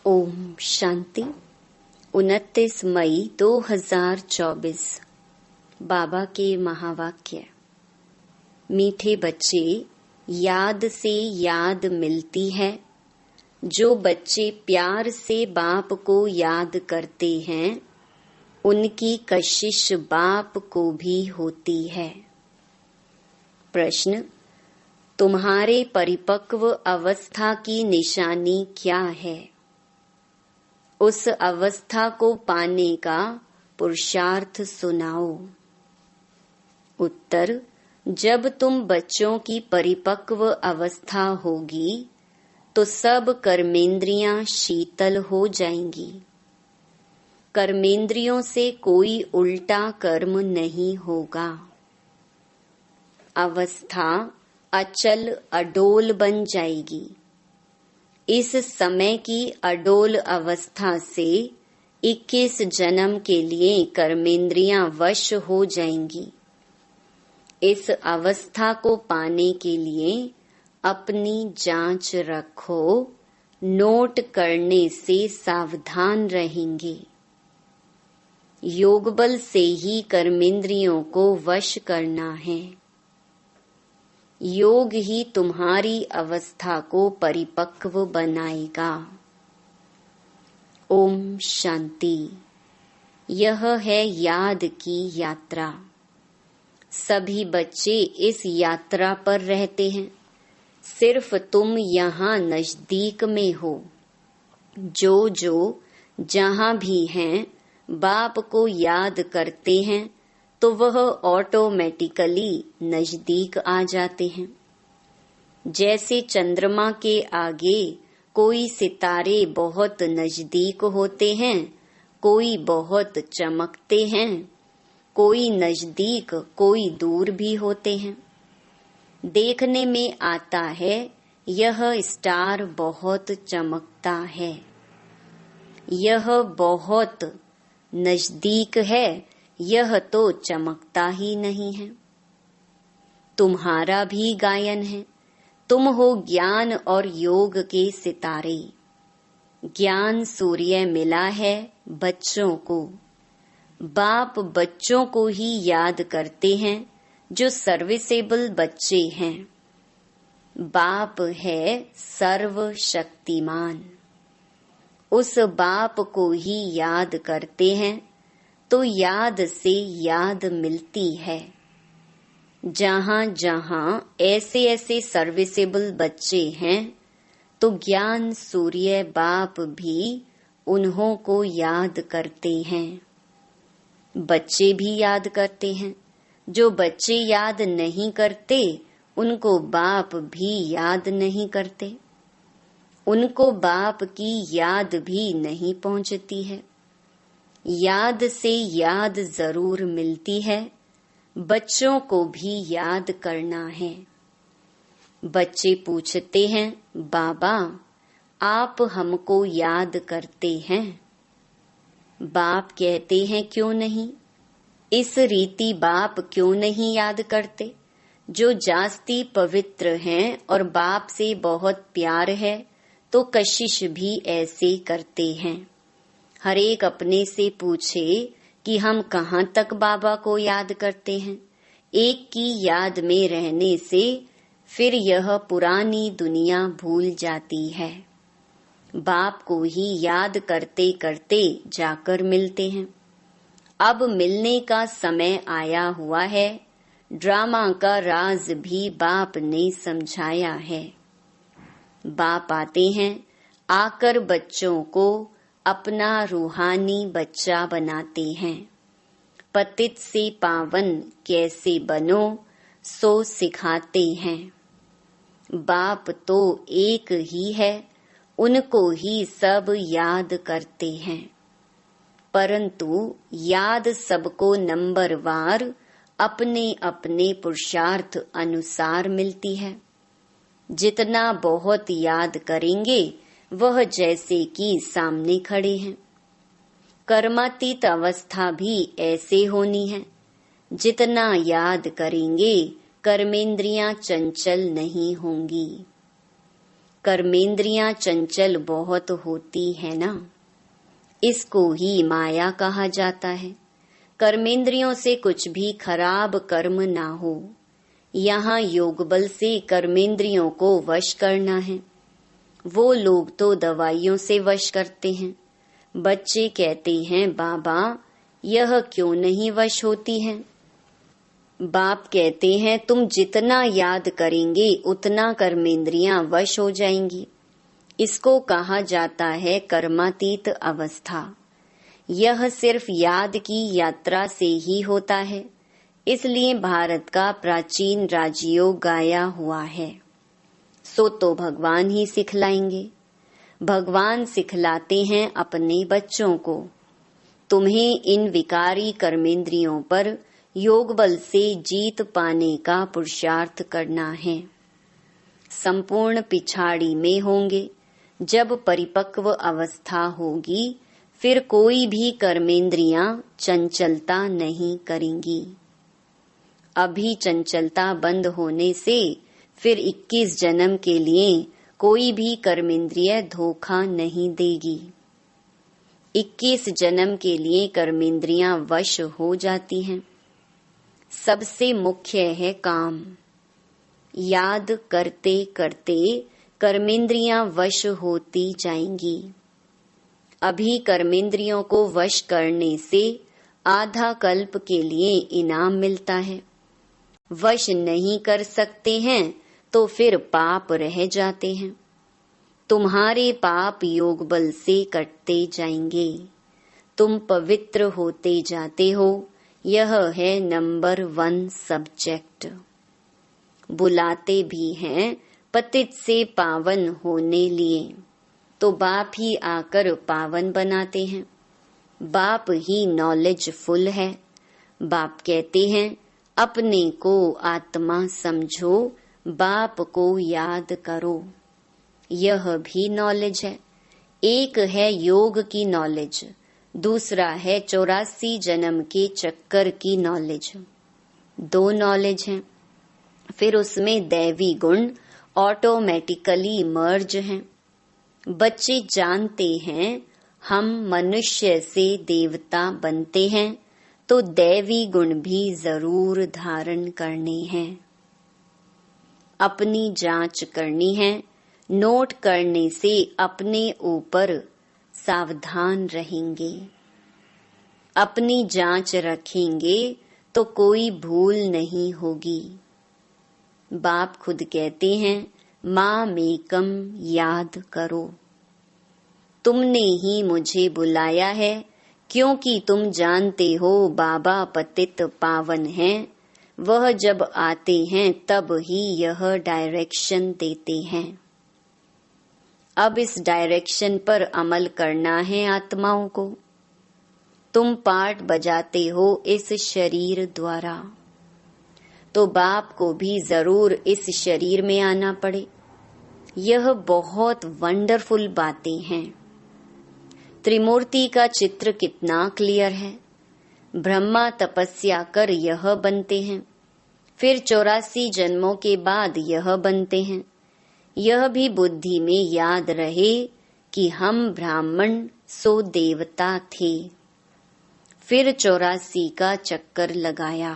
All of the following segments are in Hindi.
ओम शांति। 29 मई 2024। बाबा के महावाक्य। मीठे बच्चे, याद से याद मिलती है। जो बच्चे प्यार से बाप को याद करते हैं, उनकी कशिश बाप को भी होती है। प्रश्न: तुम्हारे परिपक्व अवस्था की निशानी क्या है? उस अवस्था को पाने का पुरुषार्थ सुनाओ। उत्तर: जब तुम बच्चों की परिपक्व अवस्था होगी तो सब कर्मेंद्रियां शीतल हो जाएंगी। कर्मेंद्रियों से कोई उल्टा कर्म नहीं होगा। अवस्था अचल अडोल बन जाएगी। इस समय की अडोल अवस्था से 21 जन्म के लिए कर्मेंद्रियां वश हो जाएंगी। इस अवस्था को पाने के लिए अपनी जांच रखो। नोट करने से सावधान रहेंगे। योग बल से ही कर्मेंद्रियों को वश करना है। योग ही तुम्हारी अवस्था को परिपक्व बनाएगा। ओम शांति। यह है याद की यात्रा। सभी बच्चे इस यात्रा पर रहते हैं। सिर्फ तुम यहाँ नजदीक में हो। जो जहाँ भी हैं, बाप को याद करते हैं तो वह ऑटोमेटिकली नजदीक आ जाते हैं। जैसे चंद्रमा के आगे कोई सितारे बहुत नजदीक होते हैं, कोई बहुत चमकते हैं, कोई नजदीक कोई दूर भी होते हैं। देखने में आता है यह स्टार बहुत चमकता है, यह बहुत नजदीक है, यह तो चमकता ही नहीं है। तुम्हारा भी गायन है। तुम हो ज्ञान और योग के सितारे। ज्ञान सूर्य मिला है बच्चों को। बाप बच्चों को ही याद करते हैं जो सर्विसेबल बच्चे हैं। बाप है सर्वशक्तिमान। उस बाप को ही याद करते हैं तो याद से याद मिलती है। जहाँ जहाँ ऐसे सर्विसेबल बच्चे हैं तो ज्ञान सूर्य बाप भी उन्हों को याद करते हैं। बच्चे भी याद करते हैं। जो बच्चे याद नहीं करते उनको बाप भी याद नहीं करते। उनको बाप की याद भी नहीं पहुंचती है। याद से याद जरूर मिलती है। बच्चों को भी याद करना है। बच्चे पूछते हैं, बाबा आप हमको याद करते हैं? बाप कहते हैं, क्यों नहीं। इस रीति बाप क्यों नहीं याद करते? जो जास्ती पवित्र हैं और बाप से बहुत प्यार है तो कशिश भी ऐसे करते हैं। हर एक अपने से पूछे कि हम कहाँ तक बाबा को याद करते हैं। एक की याद में रहने से फिर यह पुरानी दुनिया भूल जाती है। बाप को ही याद करते करते जाकर मिलते हैं। अब मिलने का समय आया हुआ है। ड्रामा का राज भी बाप ने समझाया है। बाप आते हैं, आकर बच्चों को अपना रूहानी बच्चा बनाते हैं। पतित से पावन कैसे बनो सो सिखाते हैं। बाप तो एक ही है, उनको ही सब याद करते हैं। परंतु याद सबको नंबरवार अपने अपने पुरुषार्थ अनुसार मिलती है। जितना बहुत याद करेंगे वह जैसे कि सामने खड़े हैं। कर्मातीत अवस्था भी ऐसे होनी है। जितना याद करेंगे कर्मेंद्रियां चंचल नहीं होंगी। कर्मेंद्रियां चंचल बहुत होती है ना, इसको ही माया कहा जाता है। कर्मेंद्रियों से कुछ भी खराब कर्म ना हो। यहाँ योग बल से कर्मेंद्रियों को वश करना है। वो लोग तो दवाइयों से वश करते हैं। बच्चे कहते हैं, बाबा यह क्यों नहीं वश होती है? बाप कहते हैं, तुम जितना याद करेंगे उतना कर्मेंद्रियां वश हो जाएंगी। इसको कहा जाता है कर्मातीत अवस्था। यह सिर्फ याद की यात्रा से ही होता है। इसलिए भारत का प्राचीन राजयोग गाया हुआ है। सो तो भगवान ही सिखलाएंगे। भगवान सिखलाते हैं अपने बच्चों को, तुम्हें इन विकारी कर्मेंद्रियों पर योग बल से जीत पाने का पुरुषार्थ करना है। संपूर्ण पिछाड़ी में होंगे। जब परिपक्व अवस्था होगी फिर कोई भी कर्मेंद्रियां चंचलता नहीं करेंगी। अभी चंचलता बंद होने से फिर 21 जन्म के लिए कोई भी कर्मेंद्रिय धोखा नहीं देगी। 21 जन्म के लिए कर्मेंद्रियां वश हो जाती हैं। सबसे मुख्य है काम। याद करते करते कर्मेंद्रियां वश होती जाएंगी। अभी कर्मेंद्रियों को वश करने से आधा कल्प के लिए इनाम मिलता है। वश नहीं कर सकते हैं तो फिर पाप रह जाते हैं। तुम्हारे पाप योग बल से कटते जाएंगे। तुम पवित्र होते जाते हो। यह है नंबर 1 सब्जेक्ट। बुलाते भी हैं पतित से पावन होने लिए, तो बाप ही आकर पावन बनाते हैं। बाप ही नॉलेजफुल है। बाप कहते हैं, अपने को आत्मा समझो, बाप को याद करो। यह भी नॉलेज है। एक है योग की नॉलेज, दूसरा है 84 जन्म के चक्कर की नॉलेज। 2 नॉलेज हैं। फिर उसमें दैवी गुण ऑटोमेटिकली मर्ज हैं। बच्चे जानते हैं हम मनुष्य से देवता बनते हैं तो दैवी गुण भी जरूर धारण करने हैं। अपनी जांच करनी है। नोट करने से अपने ऊपर सावधान रहेंगे। अपनी जांच रखेंगे तो कोई भूल नहीं होगी। बाप खुद कहते हैं, माँ मेकम याद करो। तुमने ही मुझे बुलाया है क्योंकि तुम जानते हो बाबा पतित पावन हैं। वह जब आते हैं तब ही यह डायरेक्शन देते हैं। अब इस डायरेक्शन पर अमल करना है आत्माओं को। तुम पार्ट बजाते हो इस शरीर द्वारा, तो बाप को भी जरूर इस शरीर में आना पड़े। यह बहुत वंडरफुल बातें हैं। त्रिमूर्ति का चित्र कितना क्लियर है। ब्रह्मा तपस्या कर यह बनते हैं, फिर 84 जन्मों के बाद यह बनते हैं। यह भी बुद्धि में याद रहे कि हम ब्राह्मण सो देवता थे। फिर 84 का चक्कर लगाया।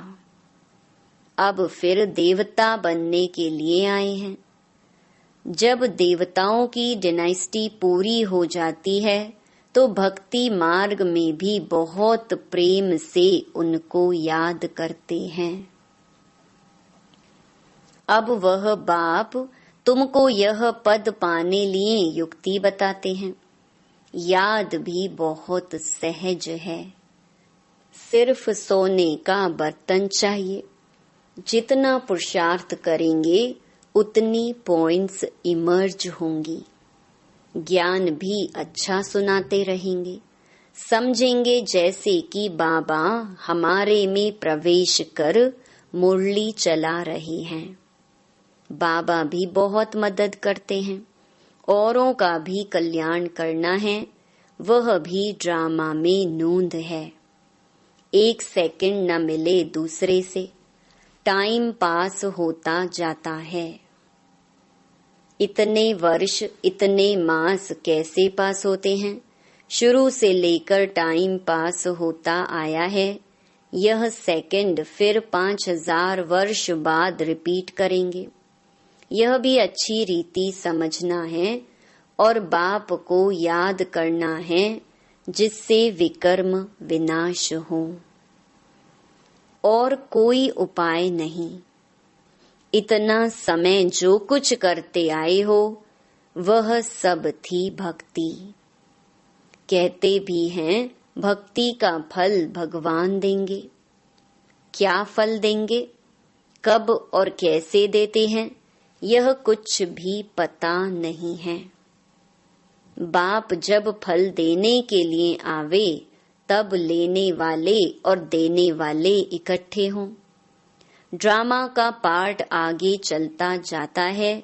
अब फिर देवता बनने के लिए आए हैं। जब देवताओं की डायनेस्टी पूरी हो जाती है तो भक्ति मार्ग में भी बहुत प्रेम से उनको याद करते हैं। अब वह बाप तुमको यह पद पाने लिए युक्ति बताते हैं। याद भी बहुत सहज है। सिर्फ सोने का बर्तन चाहिए। जितना पुरुषार्थ करेंगे उतनी पॉइंट्स इमर्ज होंगी। ज्ञान भी अच्छा सुनाते रहेंगे। समझेंगे जैसे कि बाबा हमारे में प्रवेश कर मुरली चला रहे हैं। बाबा भी बहुत मदद करते हैं। औरों का भी कल्याण करना है, वह भी ड्रामा में नूंद है। 1 सेकंड न मिले दूसरे से, टाइम पास होता जाता है। इतने वर्ष, इतने मास कैसे पास होते हैं? शुरू से लेकर टाइम पास होता आया है। यह सेकंड फिर 5000 वर्ष बाद रिपीट करेंगे। यह भी अच्छी रीति समझना है और बाप को याद करना है, जिससे विकर्म विनाश हो। और कोई उपाय नहीं। इतना समय जो कुछ करते आए हो वह सब थी भक्ति। कहते भी हैं भक्ति का फल भगवान देंगे। क्या फल देंगे, कब और कैसे देते हैं, यह कुछ भी पता नहीं है। बाप जब फल देने के लिए आवे तब लेने वाले और देने वाले इकट्ठे हों। ड्रामा का पार्ट आगे चलता जाता है।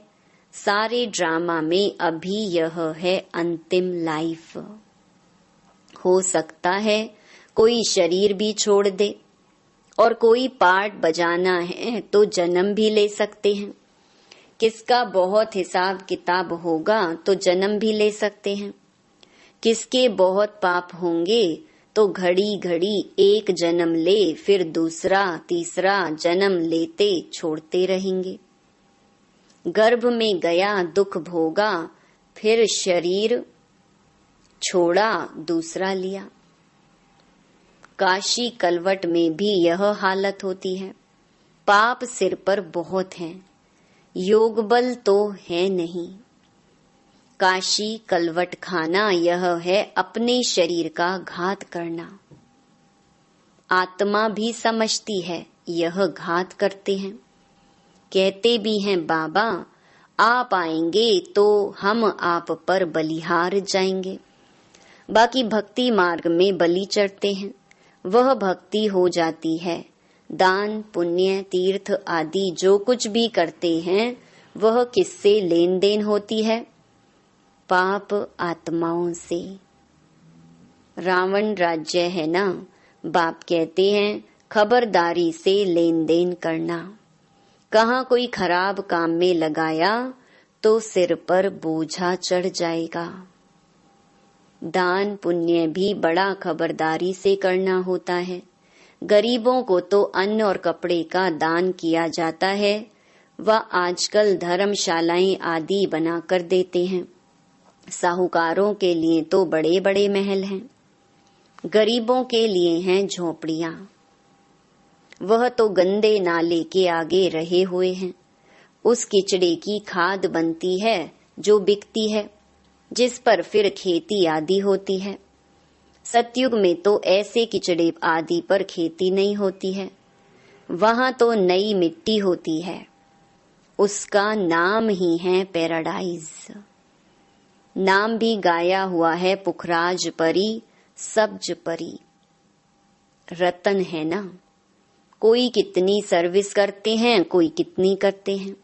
सारे ड्रामा में अभी यह है अंतिम लाइफ। हो सकता है कोई शरीर भी छोड़ दे और कोई पार्ट बजाना है तो जन्म भी ले सकते हैं। किसका बहुत हिसाब किताब होगा तो जन्म भी ले सकते हैं। किसके बहुत पाप होंगे तो घड़ी घड़ी एक जन्म ले, फिर दूसरा तीसरा जन्म लेते छोड़ते रहेंगे। गर्भ में गया दुख भोगा, फिर शरीर छोड़ा दूसरा लिया। काशी कलवट में भी यह हालत होती है। पाप सिर पर बहुत हैं, योग बल तो है नहीं। काशी कलवट खाना यह है अपने शरीर का घात करना। आत्मा भी समझती है यह घात करते हैं। कहते भी हैं बाबा आप आएंगे तो हम आप पर बलिहार जाएंगे। बाकी भक्ति मार्ग में बलि चढ़ते हैं, वह भक्ति हो जाती है। दान पुण्य तीर्थ आदि जो कुछ भी करते हैं वह किससे लेन देन होती है? पाप आत्माओं से। रावण राज्य है ना, बाप कहते हैं खबरदारी से लेन देन करना। कहाँ कोई खराब काम में लगाया तो सिर पर बोझा चढ़ जाएगा। दान पुण्य भी बड़ा खबरदारी से करना होता है। गरीबों को तो अन्न और कपड़े का दान किया जाता है। वह आजकल धर्मशालाएं आदि बनाकर देते हैं। साहूकारों के लिए तो बड़े बड़े महल हैं, गरीबों के लिए हैं झोपड़ियां। वह तो गंदे नाले के आगे रहे हुए हैं। उस किचड़े की खाद बनती है जो बिकती है, जिस पर फिर खेती आदि होती है। सतयुग में तो ऐसे किचड़े आदि पर खेती नहीं होती है। वहां तो नई मिट्टी होती है। उसका नाम ही है पैराडाइज। नाम भी गाया हुआ है पुखराज परी, सब्ज परी। रतन है ना। कोई कितनी सर्विस करते हैं, कोई कितनी करते हैं।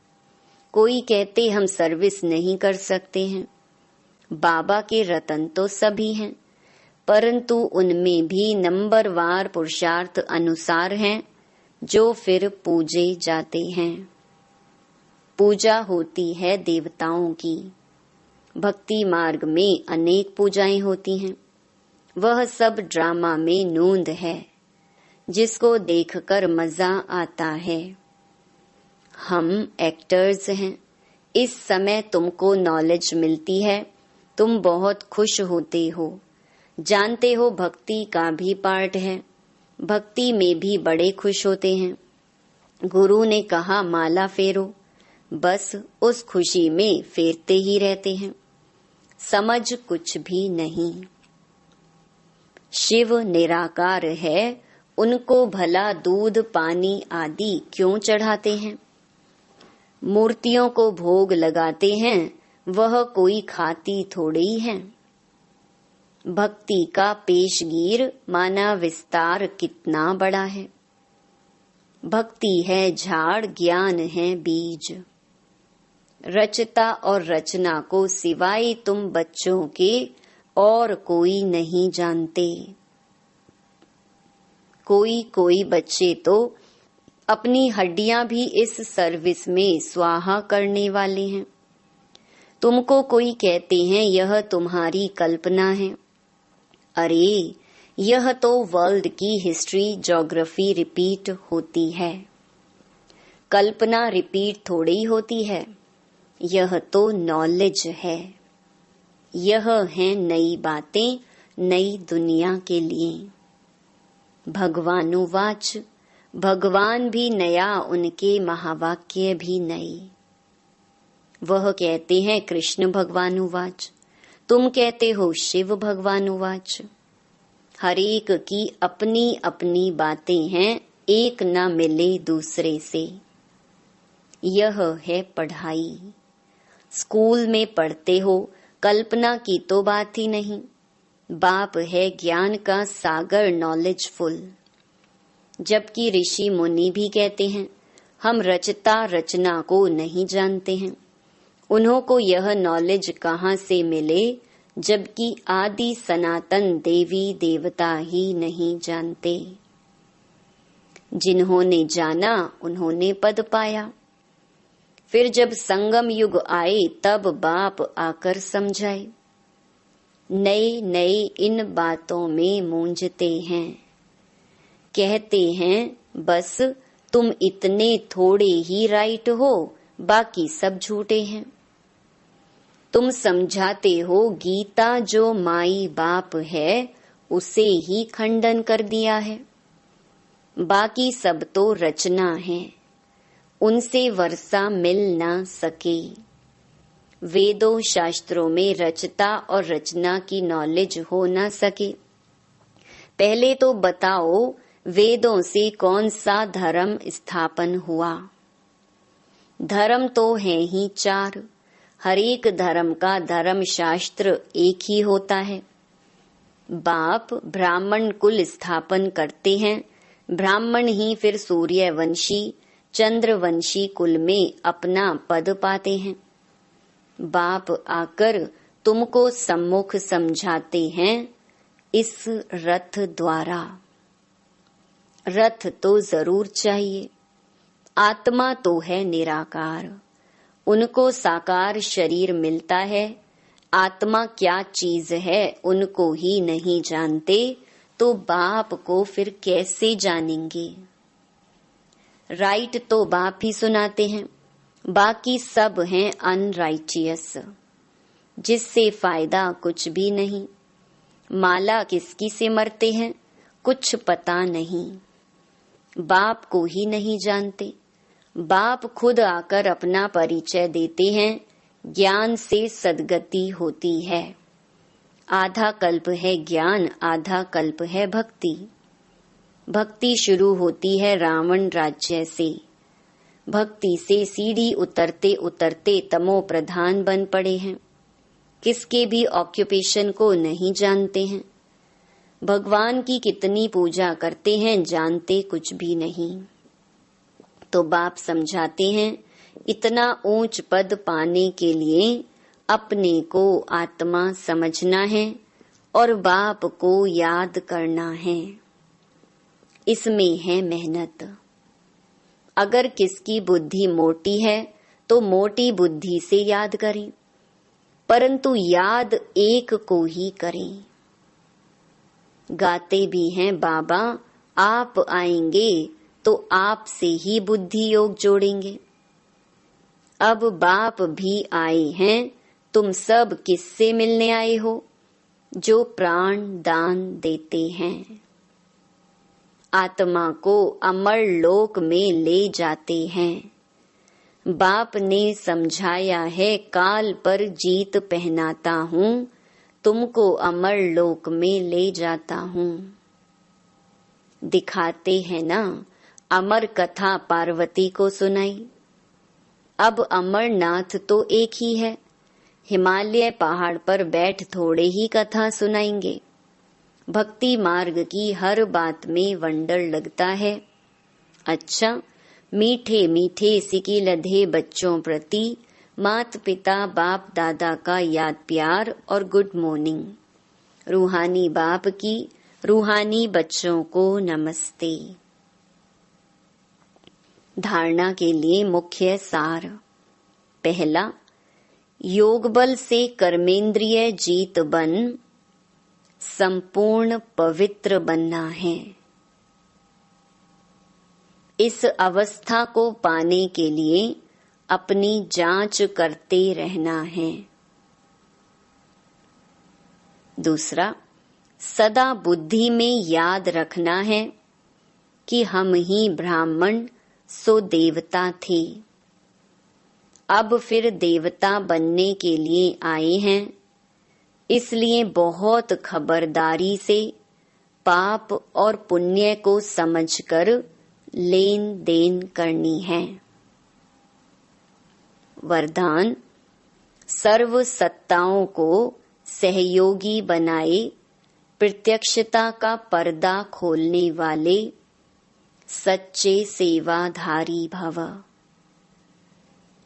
कोई कहते हम सर्विस नहीं कर सकते हैं। बाबा के रतन तो सभी हैं, परंतु उनमें भी नंबरवार पुरुषार्थ अनुसार हैं जो फिर पूजे जाते हैं। पूजा होती है देवताओं की। भक्ति मार्ग में अनेक पूजाएं होती हैं। वह सब ड्रामा में नूंद है, जिसको देखकर मजा आता है। हम एक्टर्स हैं। इस समय तुमको नॉलेज मिलती है, तुम बहुत खुश होते हो। जानते हो भक्ति का भी पार्ट है। भक्ति में भी बड़े खुश होते हैं। गुरु ने कहा माला फेरो, बस उस खुशी में फेरते ही रहते हैं। समझ कुछ भी नहीं। शिव निराकार है, उनको भला दूध पानी आदि क्यों चढ़ाते हैं? मूर्तियों को भोग लगाते हैं, वह कोई खाती थोड़ी है। भक्ति का पेशगीर माना विस्तार कितना बड़ा है। भक्ति है झाड़, ज्ञान है बीज। रचता और रचना को सिवाय तुम बच्चों के और कोई नहीं जानते। कोई कोई बच्चे तो अपनी हड्डियां भी इस सर्विस में स्वाहा करने वाले हैं। तुमको कोई कहते हैं यह तुम्हारी कल्पना है। अरे, यह तो वर्ल्ड की हिस्ट्री ज्योग्राफी रिपीट होती है। कल्पना रिपीट थोड़ी होती है, यह तो नॉलेज है। यह है नई बातें नई दुनिया के लिए। भगवानुवाच, भगवान भी नया, उनके महावाक्य भी नए। वह कहते हैं कृष्ण भगवानुवाच, तुम कहते हो शिव भगवानुवाच। हर एक की अपनी अपनी बातें हैं, एक न मिले दूसरे से। यह है पढ़ाई। स्कूल में पढ़ते हो, कल्पना की तो बात ही नहीं। बाप है ज्ञान का सागर, नॉलेजफुल। जबकि ऋषि मुनि भी कहते हैं हम रचता रचना को नहीं जानते हैं। उन्हों को यह नॉलेज कहाँ से मिले, जबकि आदि सनातन देवी देवता ही नहीं जानते। जिन्होंने जाना उन्होंने पद पाया। फिर जब संगम युग आए तब बाप आकर समझाए। नए नए इन बातों में मूंझते हैं। कहते हैं बस तुम इतने थोड़े ही राइट हो, बाकी सब झूठे हैं। तुम समझाते हो गीता जो माई बाप है उसे ही खंडन कर दिया है। बाकी सब तो रचना है, उनसे वर्षा मिल ना सके। वेदों शास्त्रों में रचता और रचना की नॉलेज हो ना सके। पहले तो बताओ वेदों से कौन सा धर्म स्थापन हुआ। धर्म तो है ही चार। हर एक धर्म का धर्म शास्त्र एक ही होता है। बाप ब्राह्मण कुल स्थापन करते हैं, ब्राह्मण ही फिर सूर्यवंशी चंद्रवंशी कुल में अपना पद पाते हैं। बाप आकर तुमको सम्मुख समझाते हैं इस रथ द्वारा। रथ तो जरूर चाहिए। आत्मा तो है निराकार, उनको साकार शरीर मिलता है। आत्मा क्या चीज है उनको ही नहीं जानते, तो बाप को फिर कैसे जानेंगे। राइट तो बाप ही सुनाते हैं, बाकी सब हैं अनराइचियस, जिससे फायदा कुछ भी नहीं। माला किसकी से मरते हैं कुछ पता नहीं। बाप को ही नहीं जानते। बाप खुद आकर अपना परिचय देते हैं, ज्ञान से सद्गति होती है। आधा कल्प है ज्ञान, आधा कल्प है भक्ति। भक्ति शुरू होती है रावण राज्य से। भक्ति से सीढ़ी उतरते उतरते तमो प्रधान बन पड़े हैं। किसके भी ऑक्यूपेशन को नहीं जानते हैं। भगवान की कितनी पूजा करते हैं, जानते कुछ भी नहीं। तो बाप समझाते हैं इतना ऊंच पद पाने के लिए अपने को आत्मा समझना है और बाप को याद करना है। इसमें है मेहनत। अगर किसकी बुद्धि मोटी है तो मोटी बुद्धि से याद करें, परंतु याद एक को ही करें। गाते भी हैं बाबा आप आएंगे तो आप से ही बुद्धि योग जोड़ेंगे। अब बाप भी आए हैं, तुम सब किससे मिलने आए हो? जो प्राण दान देते हैं। आत्मा को अमर लोक में ले जाते हैं। बाप ने समझाया है काल पर जीत पहनाता हूँ, तुमको अमर लोक में ले जाता हूँ। दिखाते हैं ना, अमर कथा पार्वती को सुनाई। अब अमरनाथ तो एक ही है, हिमालय पहाड़ पर बैठ थोड़े ही कथा सुनाएंगे। भक्ति मार्ग की हर बात में वंडर लगता है। अच्छा, मीठे मीठे सिकी लधे बच्चों प्रति मात पिता बाप दादा का याद प्यार और गुड मॉर्निंग। रूहानी बाप की रूहानी बच्चों को नमस्ते। धारणा के लिए मुख्य सार। पहला, योग बल से कर्मेंद्रिय जीत बन संपूर्ण पवित्र बनना है। इस अवस्था को पाने के लिए अपनी जांच करते रहना है। दूसरा, सदा बुद्धि में याद रखना है कि हम ही ब्राह्मण सो देवता थे, अब फिर देवता बनने के लिए आए हैं। इसलिए बहुत खबरदारी से पाप और पुण्य को समझकर लेन देन करनी है। वरदान, सर्व सत्ताओं को सहयोगी बनाए प्रत्यक्षता का पर्दा खोलने वाले सच्चे सेवाधारी भव।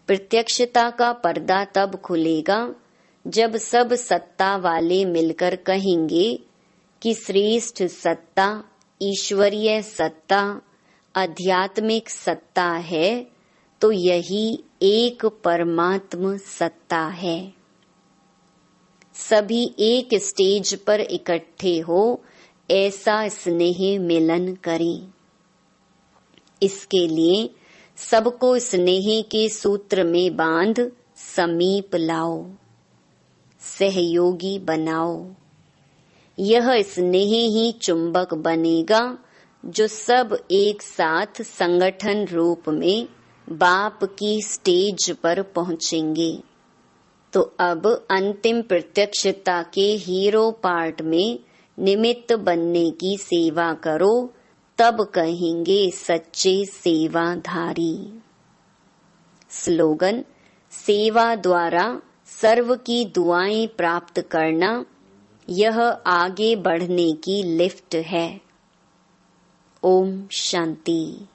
प्रत्यक्षता का पर्दा तब खुलेगा जब सब सत्ता वाले मिलकर कहेंगे कि श्रेष्ठ सत्ता ईश्वरीय सत्ता आध्यात्मिक सत्ता है, तो यही एक परमात्म सत्ता है। सभी एक स्टेज पर इकट्ठे हो ऐसा स्नेह मिलन करें। इसके लिए सबको स्नेह के सूत्र में बांध समीप लाओ, सहयोगी बनाओ। यह स्नेह ही चुंबक बनेगा जो सब एक साथ संगठन रूप में बाप की स्टेज पर पहुंचेंगे। तो अब अंतिम प्रत्यक्षता के हीरो पार्ट में निमित्त बनने की सेवा करो, तब कहेंगे सच्चे सेवाधारी। स्लोगन, सेवा द्वारा सर्व की दुआएं प्राप्त करना, यह आगे बढ़ने की लिफ्ट है। ओम शांति।